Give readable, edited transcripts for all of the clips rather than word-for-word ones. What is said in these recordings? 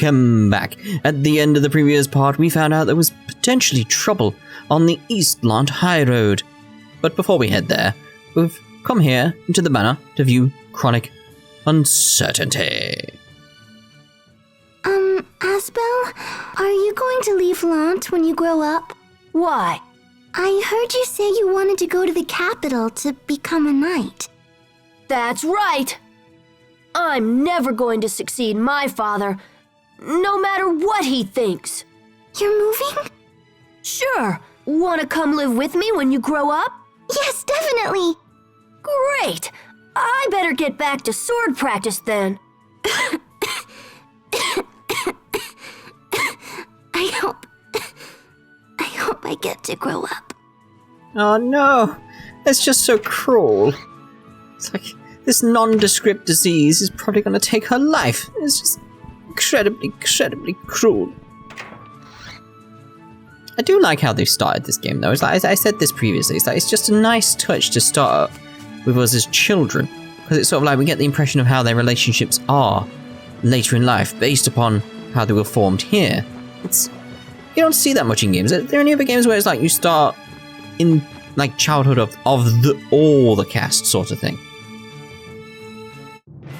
welcome back. At the end of the previous part, we found out there was potentially trouble on the East Lhant High Road. But before we head there, we've come here into the manor to view chronic uncertainty. Asbel, are you going to leave Lhant when you grow up? Why? I heard you say you wanted to go to the capital to become a knight. That's right! I'm never going to succeed my father, no matter what he thinks. You're moving? Sure. Want to come live with me when you grow up? Yes, definitely. Great! I better get back to sword practice then. I hope I get to grow up. Oh no, that's just so cruel. It's like this nondescript disease is probably going to take her life. It's just incredibly cruel. I do like how they've started this game though. It's like, as I said this previously, it's just a nice touch to start with us as children. Because it's sort of like we get the impression of how their relationships are later in life based upon how they were formed here. You don't see that much in games. Are there any other games where it's like you start in like childhood of all the cast sort of thing?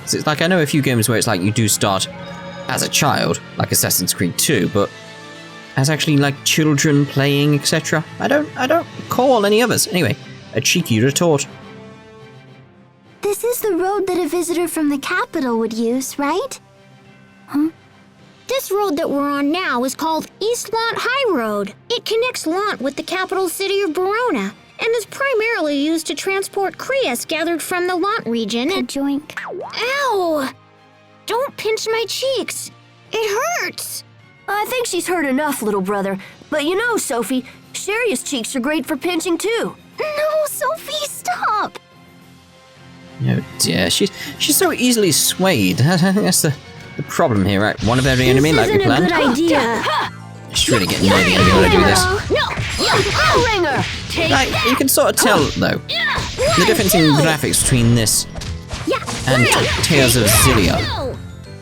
So it's like I know a few games where it's like you do start as a child, like Assassin's Creed 2, but as actually like children playing, etc. I don't recall any others. Anyway, a cheeky retort. This is the road that a visitor from the capital would use, right? Huh? This road that we're on now is called East Lhant High Road. It connects Lhant with the capital city of Verona and is primarily used to transport creas gathered from the Lhant region and— Joink. Ow! Don't pinch my cheeks. It hurts. I think she's hurt enough, little brother. But you know, Sophie, Cheria's cheeks are great for pinching too. No, Sophie, stop! Oh dear, she's so easily swayed. I think that's the problem here, right? One of every enemy, like we planned. This isn't a good idea. It's really getting near the enemy when I do this. No! Ringer! Like, you can sort of tell, though, the difference in graphics between this and Tales of Xillia.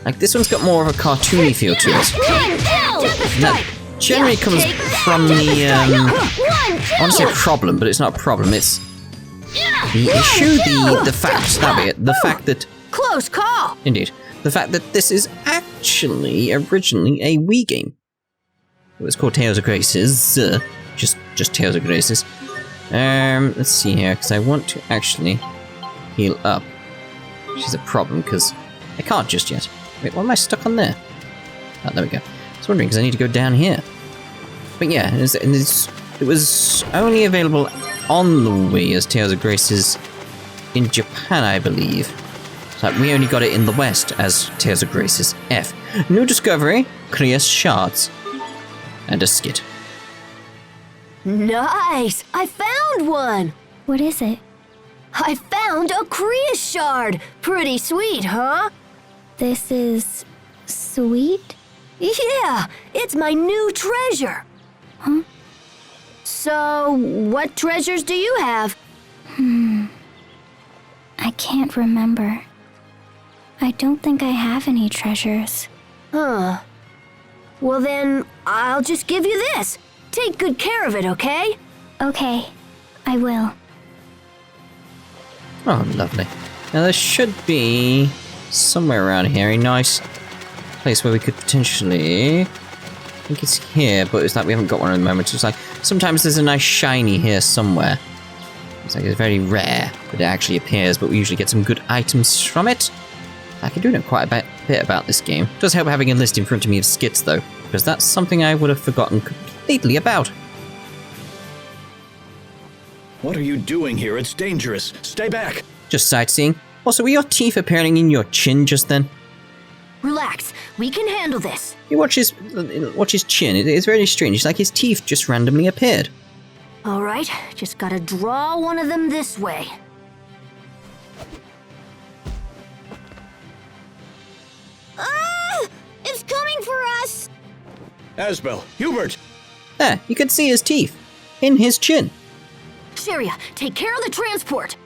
Like, this one's got more of a cartoony feel to it. And that generally comes from the, I want to say problem, but it's not a problem, it's the issue, the fact, that'll be it, the fact that... Close call! Indeed. The fact that this is actually originally a Wii game. It was called Tales of Graces, just Tales of Graces. Let's see here, because I want to actually heal up, which is a problem, because I can't just yet. Wait, why am I stuck on there? Oh, there we go. I was wondering, because I need to go down here. But yeah, it was only available on the Wii as Tales of Graces in Japan, I believe. So we only got it in the West as Tales of Graces F. New discovery, Crea's shards. And a skit. Nice! I found one! What is it? I found a Crea shard! Pretty sweet, huh? This is... sweet? Yeah, it's my new treasure. Huh? So, what treasures do you have? I can't remember. I don't think I have any treasures. Huh. Well then, I'll just give you this. Take good care of it, okay? Okay, I will. Oh, lovely. Now there should be somewhere around here a nice place where we could potentially... I think it's here, but it's like we haven't got one at the moment. It's like sometimes there's a nice shiny here somewhere. It's like it's very rare that it actually appears, but we usually get some good items from it. I can do know quite a bit about this game. It does help having a list in front of me of skits though, because that's something I would have forgotten completely about. What are you doing here? It's dangerous. Stay back. Just sightseeing. Also, were your teeth appearing in your chin just then? Relax, we can handle this. You watch his chin. It's very strange. It's like his teeth just randomly appeared. All right, just gotta draw one of them this way. It's coming for us! Asbel, Hubert! There, you can see his teeth. In his chin. Cheria, take care of the transport.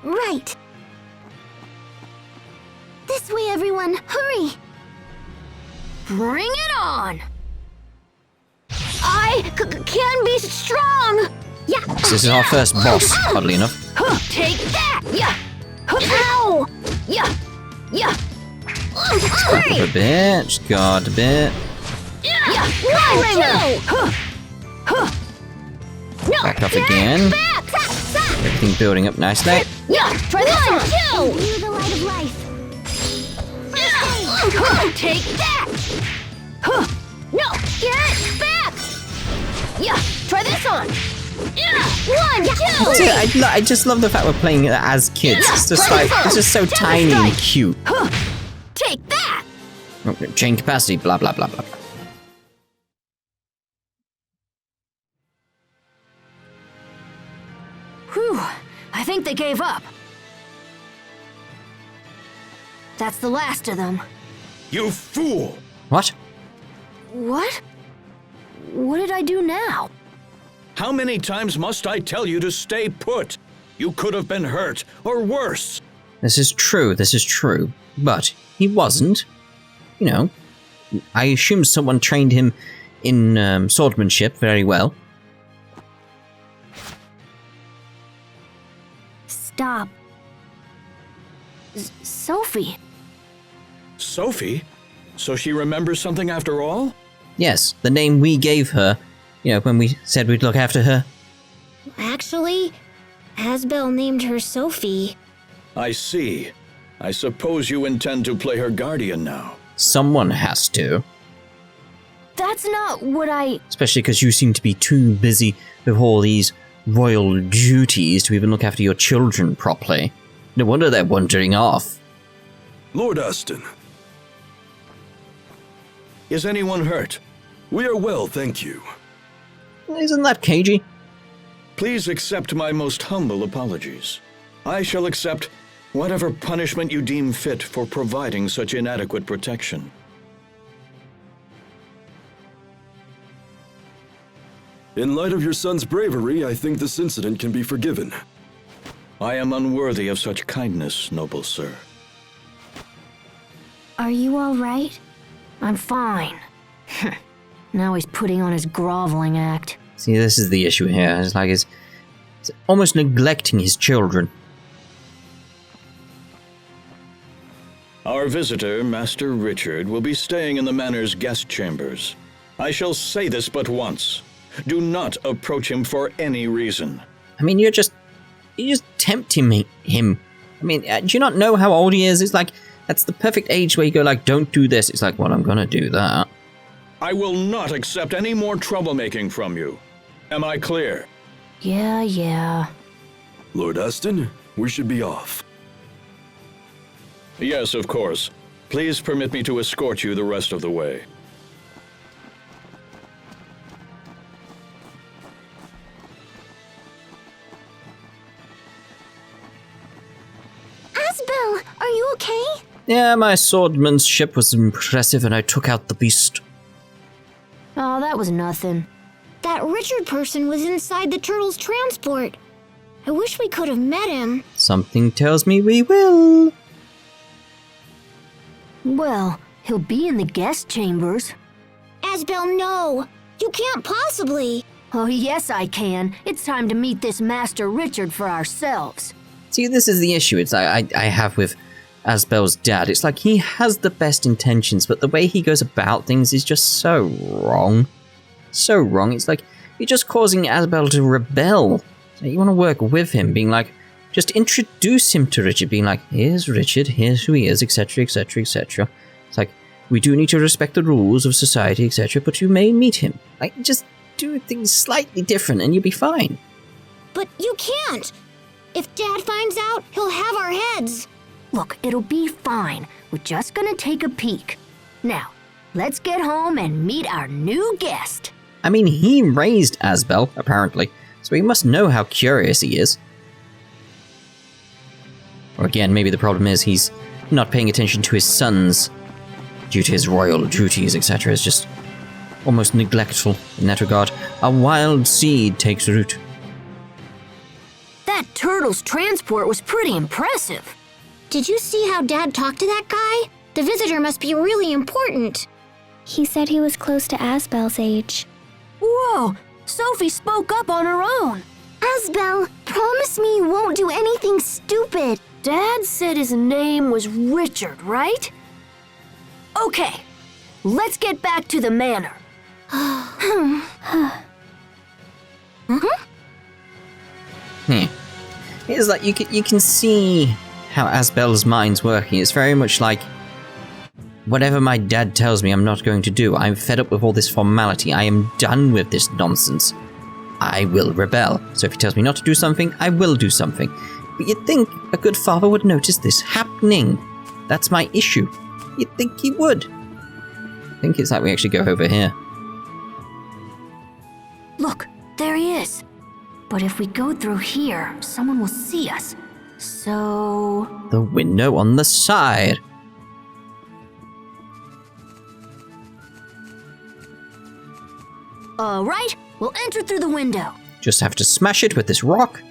Right. This way, everyone, hurry! Bring it on! I can be strong! Yeah. This is our first boss, oddly enough. Take that! Yeah! Ow! Yeah! Yeah! Back up a bit, just guard a bit. Yeah! No, Back up again. back! Everything building up nicely. Yeah! Try this one! View the light of life. Take that! No, get back! Yeah! Try this on! 1, 2! See, I just love the fact we're playing it as kids. It's just like, it's just so tiny and cute. Take that! Chain capacity, blah, blah, blah, blah. Whew, I think they gave up. That's the last of them. You fool! What? What? What did I do now? How many times must I tell you to stay put? You could have been hurt, or worse. This is true, but he wasn't. You know, I assume someone trained him in swordsmanship very well. Stop. Sophie. Sophie? So she remembers something after all? Yes, the name we gave her, you know, when we said we'd look after her. Actually, Asbel named her Sophie. I see. I suppose you intend to play her guardian now. Someone has to. That's not what I... Especially because you seem to be too busy with all these royal duties to even look after your children properly. No wonder they're wandering off. Lord Aston, Is anyone hurt? we are well, thank you. Isn't that cagey? Please accept my most humble apologies. I shall accept whatever punishment you deem fit for providing such inadequate protection. In light of your son's bravery, I think this incident can be forgiven. I am unworthy of such kindness, noble sir. Are you all right? I'm fine. Now he's putting on his groveling act. See, this is the issue here. It's like he's almost neglecting his children. Our visitor, Master Richard, will be staying in the manor's guest chambers. I shall say this but once. Do not approach him for any reason. I mean, you're just tempting him. I mean, do you not know how old he is? It's like, that's the perfect age where you go like, don't do this. It's like, well, I'm gonna do that. I will not accept any more troublemaking from you. Am I clear? Yeah. Lord Aston, we should be off. Yes, of course. Please permit me to escort you the rest of the way. Asbel, are you okay? Yeah, my swordsmanship was impressive and I took out the beast. Oh, that was nothing. That Richard person was inside the turtle's transport. I wish we could have met him. Something tells me we will. Well, he'll be in the guest chambers. Asbel, no! You can't possibly! Oh, yes, I can. It's time to meet this Master Richard for ourselves. See, this is the issue. It's I have with Asbel's dad. It's like he has the best intentions, but the way he goes about things is just so wrong. So wrong. It's like you're just causing Asbel to rebel. So you want to work with him, being like, just introduce him to Richard, being like, here's Richard, here's who he is, etc., etc., etc. It's like, we do need to respect the rules of society, etc., but you may meet him. Like, just do things slightly different and you'll be fine. But you can't! If Dad finds out, he'll have our heads! Look, it'll be fine. We're just gonna take a peek. Now, let's get home and meet our new guest. I mean, he raised Asbel, apparently, so he must know how curious he is. Or again, maybe the problem is he's not paying attention to his sons due to his royal duties, etc. Is just almost neglectful in that regard. A wild seed takes root. That turtle's transport was pretty impressive. Did you see how Dad talked to that guy? The visitor must be really important. He said he was close to Asbel's age. Whoa! Sophie spoke up on her own. Asbel, promise me you won't do anything stupid. Dad said his name was Richard, right? Okay, let's get back to the manor. It's like you can see how Asbel's mind's working. It's very much like, whatever my dad tells me I'm not going to do, I'm fed up with all this formality. I am done with this nonsense. I will rebel. So if he tells me not to do something, I will do something. But you'd think a good father would notice this happening. That's my issue. You'd think he would. I think it's like we actually go over here. Look, there he is. But if we go through here, someone will see us. So... The window on the side. All right, we'll enter through the window. Just have to smash it with this rock.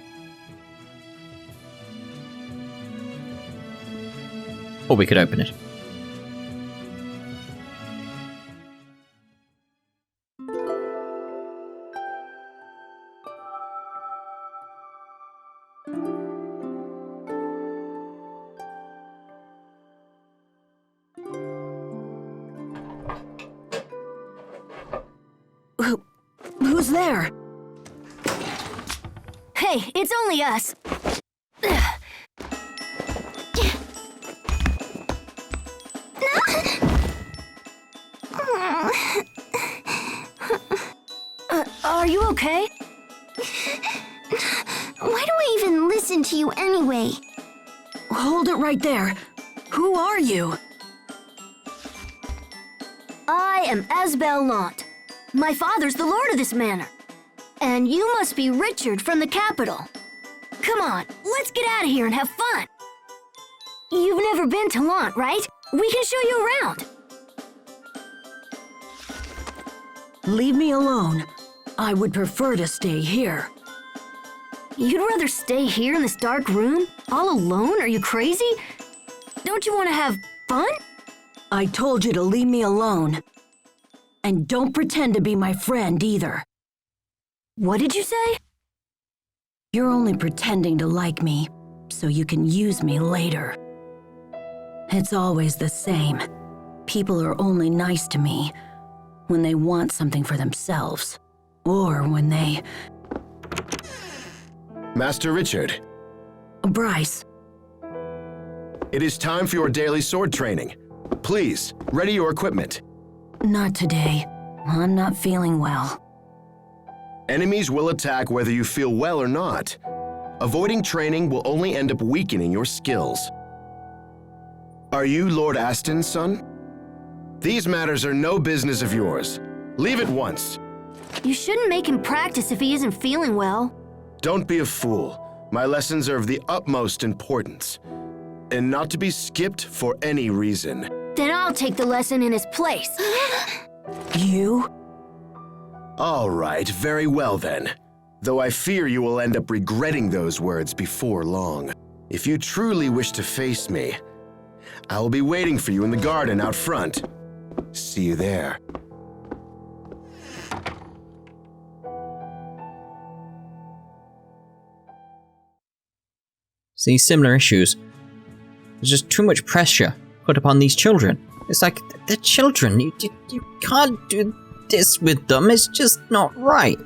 Or we could open it. Who's there? Hey, it's only us. Are you okay? Why do I even listen to you anyway? Hold it right there. Who are you? I am Asbel Lhant. My father's the lord of this manor. And you must be Richard from the capital. Come on, let's get out of here and have fun. You've never been to Lhant, right? We can show you around. Leave me alone. I would prefer to stay here. You'd rather stay here in this dark room? All alone? Are you crazy? Don't you want to have fun? I told you to leave me alone. And don't pretend to be my friend either. What did you say? You're only pretending to like me, so you can use me later. It's always the same. People are only nice to me when they want something for themselves, or when they... Master Richard. Bryce. It is time for your daily sword training. Please, ready your equipment. Not today. I'm not feeling well. Enemies will attack whether you feel well or not. Avoiding training will only end up weakening your skills. Are you Lord Aston's son? These matters are no business of yours. Leave at once. You shouldn't make him practice if he isn't feeling well. Don't be a fool. My lessons are of the utmost importance, and not to be skipped for any reason. Then I'll take the lesson in his place. You? All right, very well then. Though I fear you will end up regretting those words before long. If you truly wish to face me, I will be waiting for you in the garden out front. See you there. See, similar issues. There's just too much pressure put upon these children. It's like, they're children. You can't do this with them. It's just not right.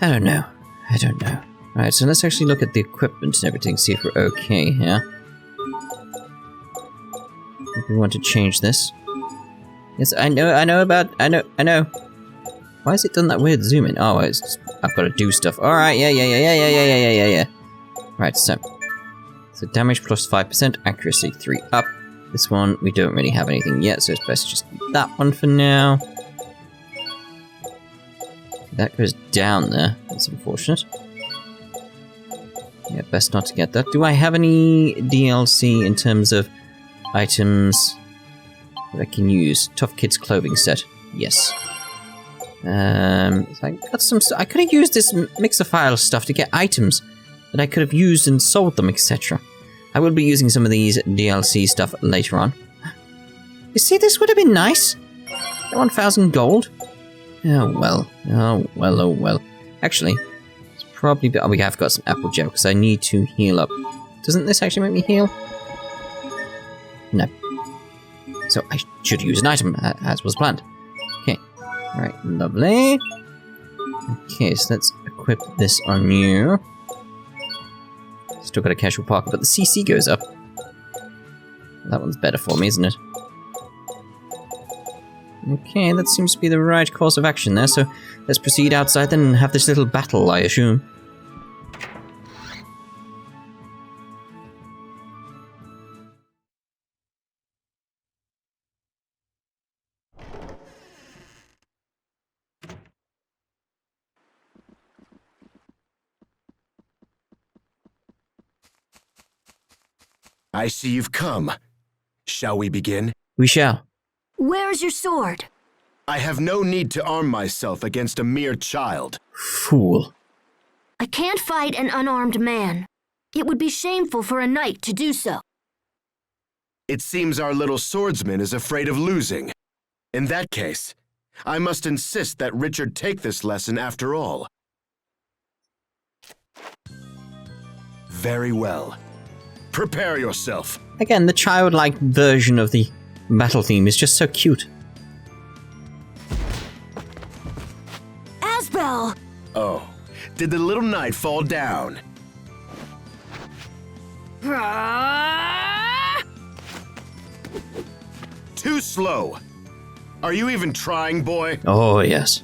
I don't know. Right, so let's actually look at the equipment and everything, see if we're okay here. If we want to change this. Yes, I know. Why has it done that weird zoom in? Oh, it's just, I've got to do stuff. Alright, yeah. Right, so damage plus 5%, accuracy 3 up. This one, we don't really have anything yet, so it's best just that one for now. That goes down there. That's unfortunate. Yeah, best not to get that. Do I have any DLC in terms of items that I can use? Tough Kids clothing set. Yes. I got some. I could have used this mixer file stuff to get items that I could have used and sold them, etc. I will be using some of these DLC stuff later on. You see, this would have been nice. 1,000 gold. Oh well. Oh well. Oh well. Actually, it's probably. Oh, we have got some apple gel because I need to heal up. Doesn't this actually make me heal? No. So I should use an item as was planned. Okay. Right. Lovely. Okay, so let's equip this on you. Still got a casual parker, but the CC goes up. That one's better for me, isn't it? Okay, that seems to be the right course of action there, so let's proceed outside then and have this little battle, I assume. I see you've come. Shall we begin? We shall. Where's your sword? I have no need to arm myself against a mere child. Fool. I can't fight an unarmed man. It would be shameful for a knight to do so. It seems our little swordsman is afraid of losing. In that case, I must insist that Richard take this lesson after all. Very well. Prepare yourself. Again, the childlike version of the battle theme is just so cute. Asbel! Oh, did the little knight fall down? Too slow. Are you even trying, boy? Oh, yes.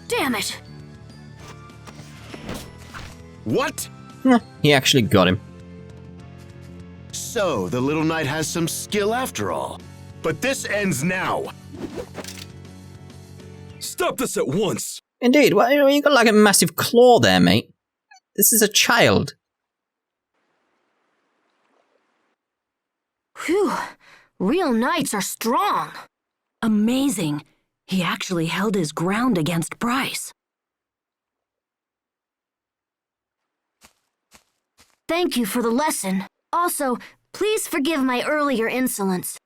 Damn it! What? He actually got him. So, the little knight has some skill after all. But this ends now. Stop this at once! Indeed, well, you got like a massive claw there, mate. This is a child. Phew. Real knights are strong. Amazing. He actually held his ground against Bryce. Thank you for the lesson. Also, please forgive my earlier insolence.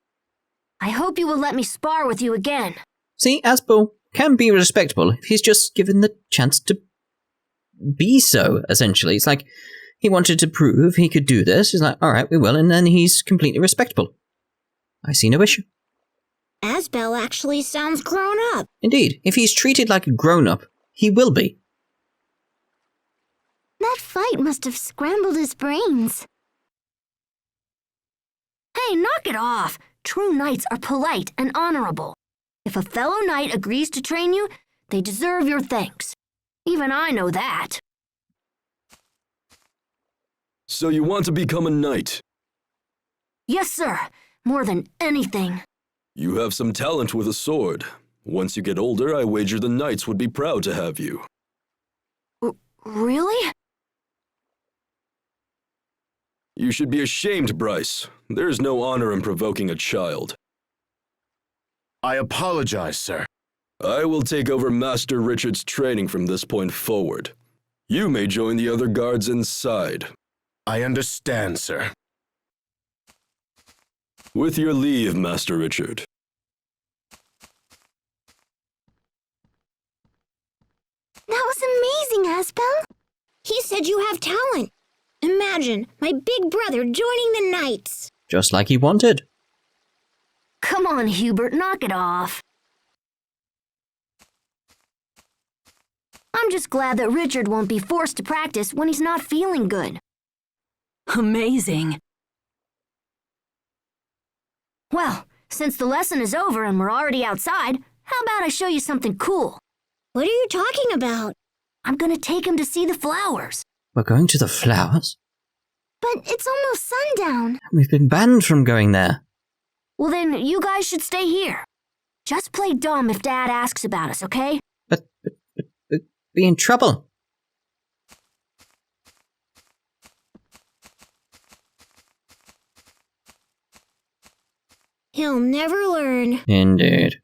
I hope you will let me spar with you again. See, Asbel can be respectable if he's just given the chance to be so, essentially. It's like he wanted to prove he could do this. He's like, all right, we will, and then he's completely respectable. I see no issue. Asbel actually sounds grown up. Indeed, if he's treated like a grown-up, he will be. That fight must have scrambled his brains. Hey, knock it off. True knights are polite and honorable. If a fellow knight agrees to train you, they deserve your thanks. Even I know that. So you want to become a knight? Yes, sir. More than anything. You have some talent with a sword. Once you get older, I wager the knights would be proud to have you. Really? You should be ashamed, Bryce. There is no honor in provoking a child. I apologize, sir. I will take over Master Richard's training from this point forward. You may join the other guards inside. I understand, sir. With your leave, Master Richard. That was amazing, Asbel. He said you have talent. Imagine my big brother joining the Knights. Just like he wanted. Come on, Hubert, knock it off. I'm just glad that Richard won't be forced to practice when he's not feeling good. Amazing. Well, since the lesson is over and we're already outside, how about I show you something cool? What are you talking about? I'm gonna take him to see the flowers. We're going to the flowers? But it's almost sundown. We've been banned from going there. Well then, you guys should stay here. Just play dumb if Dad asks about us, okay? But be in trouble. He'll never learn. Indeed.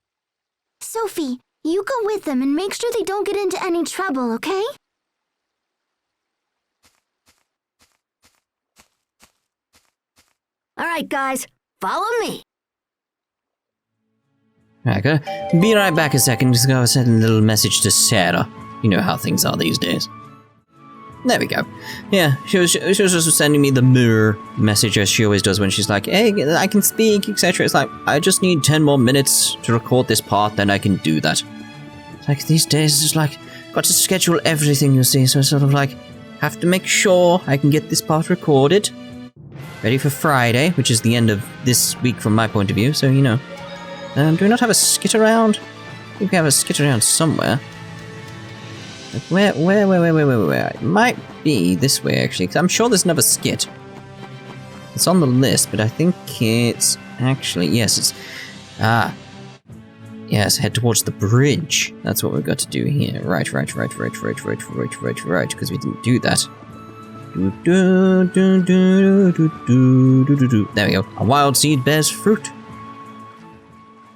Sophie, you go with them and make sure they don't get into any trouble, okay? All right, guys, follow me. Alright, gotta be right back a second. Just gotta send a little message to Sarah. You know how things are these days. There we go. Yeah, she was just sending me the mirror message as she always does when she's like, hey, I can speak, etc. It's like, I just need 10 more minutes to record this part, then I can do that. It's like, these days, it's like, got to schedule everything, you see, so it's sort of like, have to make sure I can get this part recorded. Ready for Friday, which is the end of this week from my point of view, so you know. Do we not have a skit around? I think we have a skit around somewhere. Like where? It might be this way, actually, because I'm sure there's another skit. It's on the list, but I think it's actually, yes, it's, yes, head towards the bridge. That's what we've got to do here. Right, because we didn't do that. There we go. A wild seed bears fruit.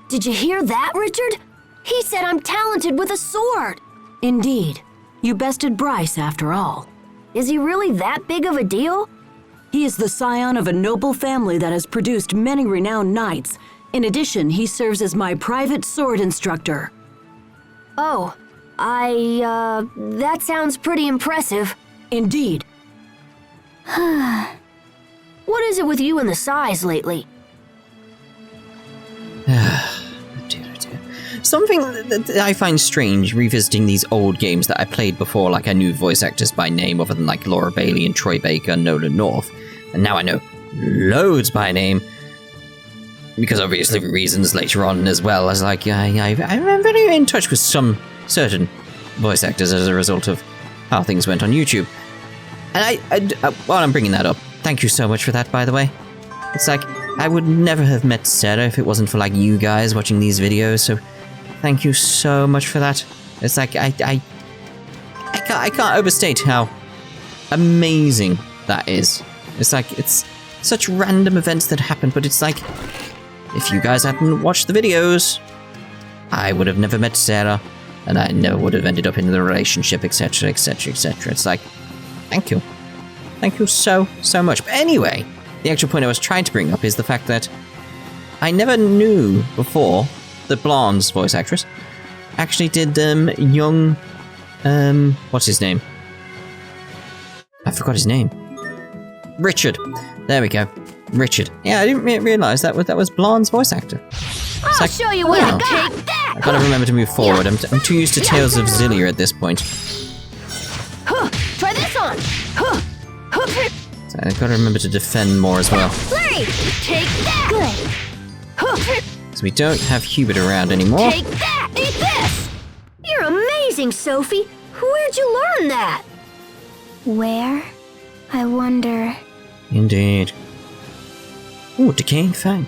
Did you hear that, Richard? He said I'm talented with a sword. Indeed. You bested Bryce, after all. Is he really that big of a deal? He is the scion of a noble family that has produced many renowned knights. In addition, he serves as my private sword instructor. Oh, that sounds pretty impressive. Indeed. What is it with you and the size lately? Something that I find strange revisiting these old games that I played before, like I knew voice actors by name other than like Laura Bailey and Troy Baker and Nolan North, and now I know loads by name, because obviously reasons later on as well, as like I'm very in touch with some certain voice actors as a result of how things went on YouTube. And while I'm bringing that up, thank you so much for that, by the way. It's like, I would never have met Sarah if it wasn't for like you guys watching these videos, so thank you so much for that. It's like, I can't overstate how amazing that is. It's like, it's such random events that happen, but it's like, if you guys hadn't watched the videos, I would have never met Sarah, and I never would have ended up in the relationship, etc, etc, etc. It's like, thank you. Thank you so, so much. But anyway, the actual point I was trying to bring up is the fact that I never knew before that Blanc's voice actress actually did young, what's his name? I forgot his name. Richard. There we go. Richard. Yeah, I didn't realise that was Blanc's voice actor. I'll show you what I got. I've got to remember to move forward. I'm too used to Tales of Xillia at this point. Try this on. So I've got to remember to defend more as well. Larry, take that. Good. So we don't have Hubert around anymore. Take that. Eat this. You're amazing, Sophie. Where'd you learn that? Where? I wonder. Indeed. Ooh, Decaying Fang.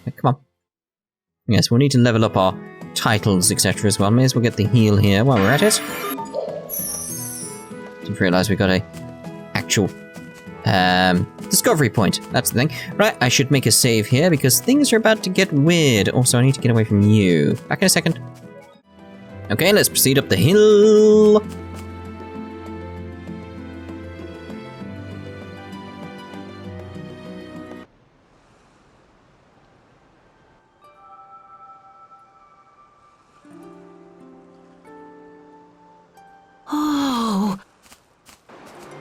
Okay, come on. Yes, we'll need to level up our titles, etc. as well. May as well get the heal here while we're at it. Didn't realise we got a actual discovery point. That's the thing. Right, I should make a save here because things are about to get weird. Also, I need to get away from you. Back in a second. Okay, let's proceed up the hill. Oh,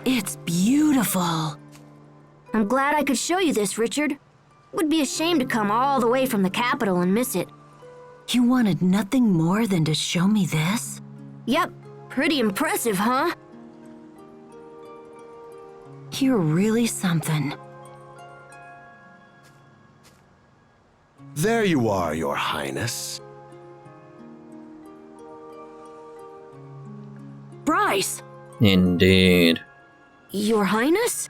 it's beautiful. I'm glad I could show you this, Richard. Would be a shame to come all the way from the capital and miss it. You wanted nothing more than to show me this? Yep, pretty impressive, huh? You're really something. There you are, Your Highness. Bryce! Indeed. Your Highness?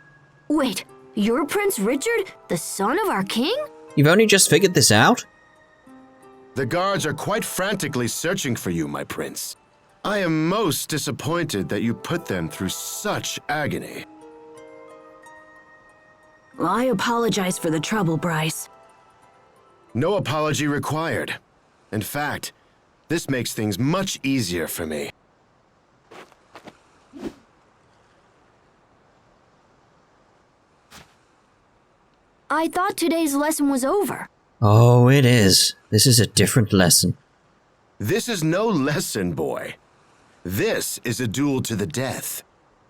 Wait, you're Prince Richard, the son of our king? You've only just figured this out? The guards are quite frantically searching for you, my prince. I am most disappointed that you put them through such agony. I apologize for the trouble, Bryce. No apology required. In fact, this makes things much easier for me. I thought today's lesson was over. Oh, it is. This is a different lesson. This is no lesson, boy. This is a duel to the death.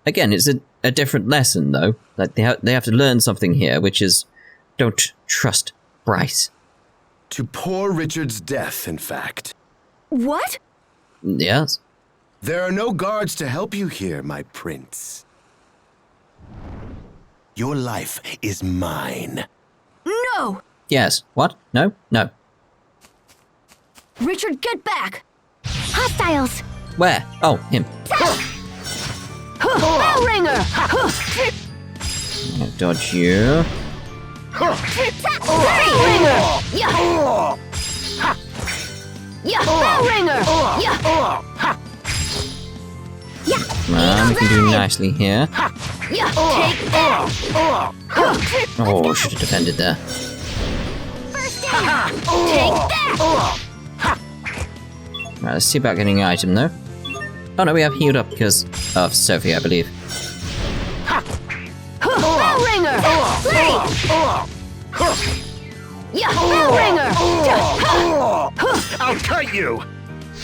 Again, it's a different lesson, though. Like, they have to learn something here, which is, don't trust Bryce. To poor Richard's death, in fact. What? Yes. There are no guards to help you here, my prince. Your life is mine. No! Yes. What? No? No. Richard, get back! Hostiles! Where? Oh, him. Bell ringer! I'll dodge you. Bell ringer! Yeah! Yeah! Bell ringer! Yeah! Come on, we can do nicely here. Yeah! Take that! Oh, should have defended there. Take that! Right, let's see about getting an item, though. Oh no, we have healed up because of Sophie, I believe. Bell ringer! Yeah! Bell ringer! I'll cut you!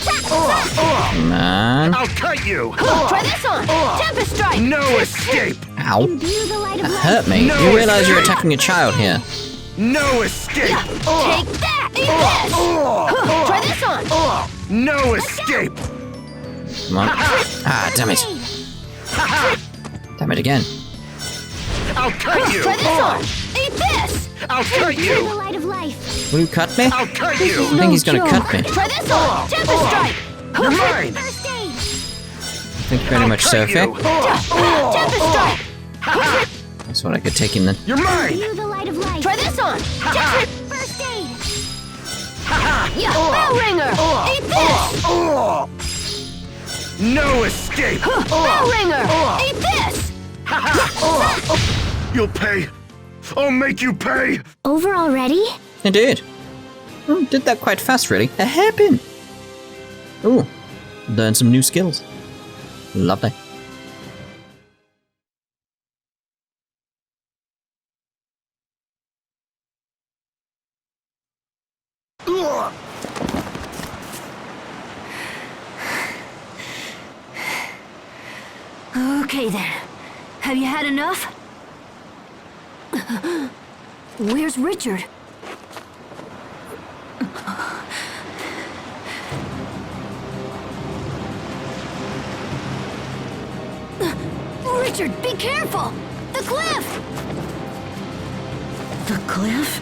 Come on. I'll cut you! Try this on! Tempest strike! No escape! Ow. Imbue the light of That life. hurt me. No, You realize you're it's- attacking a child here. No escape! Take that! Eat this! Try this on! No escape! Come on. Ah, damn it. Damn it again. I'll cut you! Try this on! Eat this! I'll cut Imbue the you! light of life. Will you cut me? I'll cut you! I think he's gonna cut me. Try this on! Tempest strike! You're mine! First aid. Thank you very much, Cut Sophie. you. Tempest strike! That's what I could take him then. You're mine! Imbue the light of life. Try this on! First aid. Yeah! Bell ringer! Eat this! No escape! Bell ringer! Eat this! You'll pay! I'll make you pay! Over already? Indeed. Oh, did that quite fast, really. A hairpin. Ooh. Learned some new skills. Lovely. Okay then. Have you had enough? Where's Richard? Richard, be careful! The cliff! The cliff?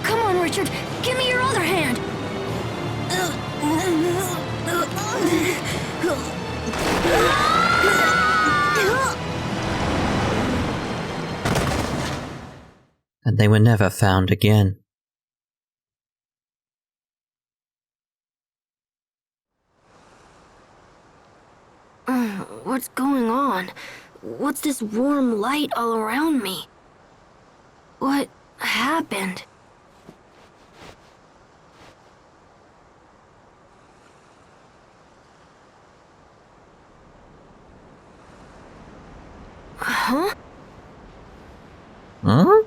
Come on, Richard! Give me your other hand! And they were never found again. What's going on? What's this warm light all around me? What happened? Huh? Huh?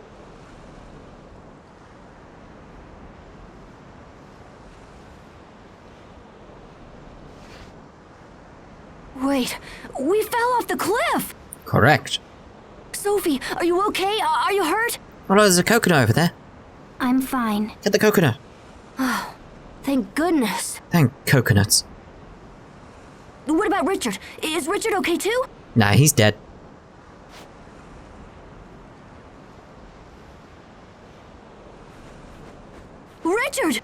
Wait, we fell off the cliff! Correct. Sophie, are you okay? Are you hurt? Oh, no, there's a coconut over there. I'm fine. Get the coconut. Thank goodness. Thank coconuts. What about Richard? Is Richard okay too? Nah, he's dead. Richard!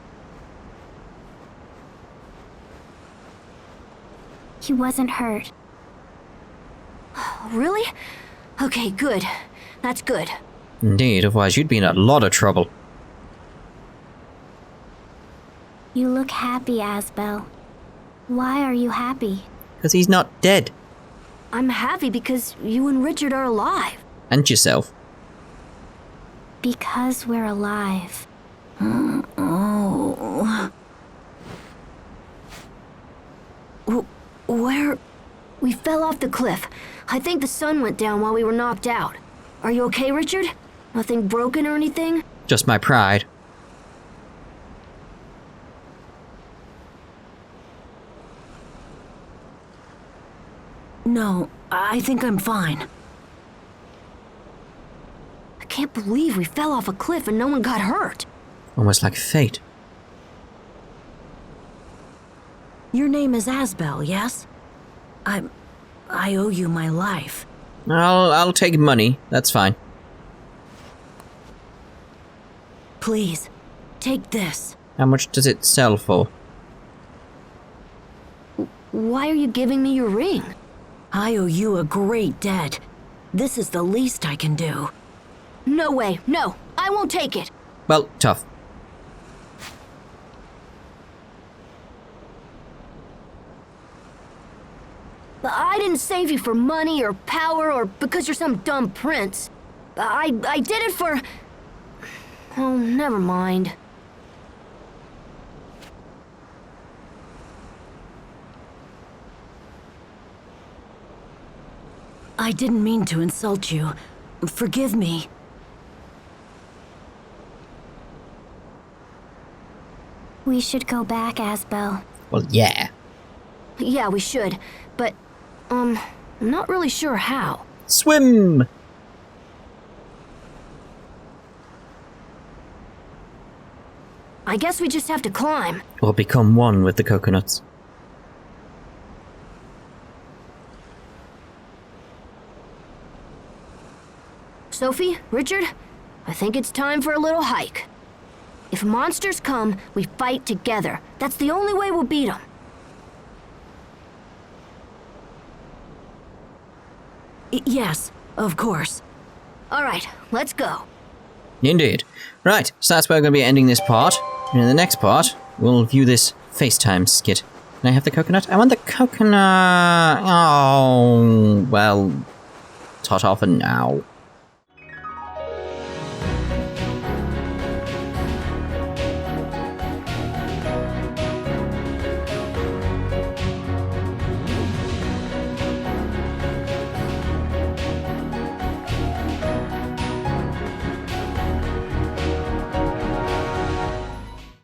He wasn't hurt. Really? Okay, good. That's good. Indeed, otherwise you'd be in a lot of trouble. You look happy, Asbel. Why are you happy? Because he's not dead. I'm happy because you and Richard are alive. And yourself. Because we're alive. Oh. Where? We fell off the cliff. I think the sun went down while we were knocked out. Are you okay, Richard? Nothing broken or anything? Just my pride. No, I think I'm fine. I can't believe we fell off a cliff and no one got hurt. Almost like fate. Your name is Asbel, yes? I owe you my life. I'll take money. That's fine. Please, take this. How much does it sell for? Why are you giving me your ring? I owe you a great debt. This is the least I can do. No way, no, I won't take it. Well, tough. But I didn't save you for money or power or because you're some dumb prince. I did it for... Oh, never mind. I didn't mean to insult you. Forgive me. We should go back, Asbel. Well, yeah. Yeah, we should, but, I'm not really sure how. Swim! I guess we just have to climb. Or become one with the coconuts. Sophie, Richard, I think it's time for a little hike. If monsters come, we fight together. That's the only way we'll beat them. Yes, of course. All right, let's go. Indeed. Right, so that's where we're going to be ending this part. And in the next part, we'll view this FaceTime skit. Can I have the coconut? I want the coconut. Oh, well, tot off and now.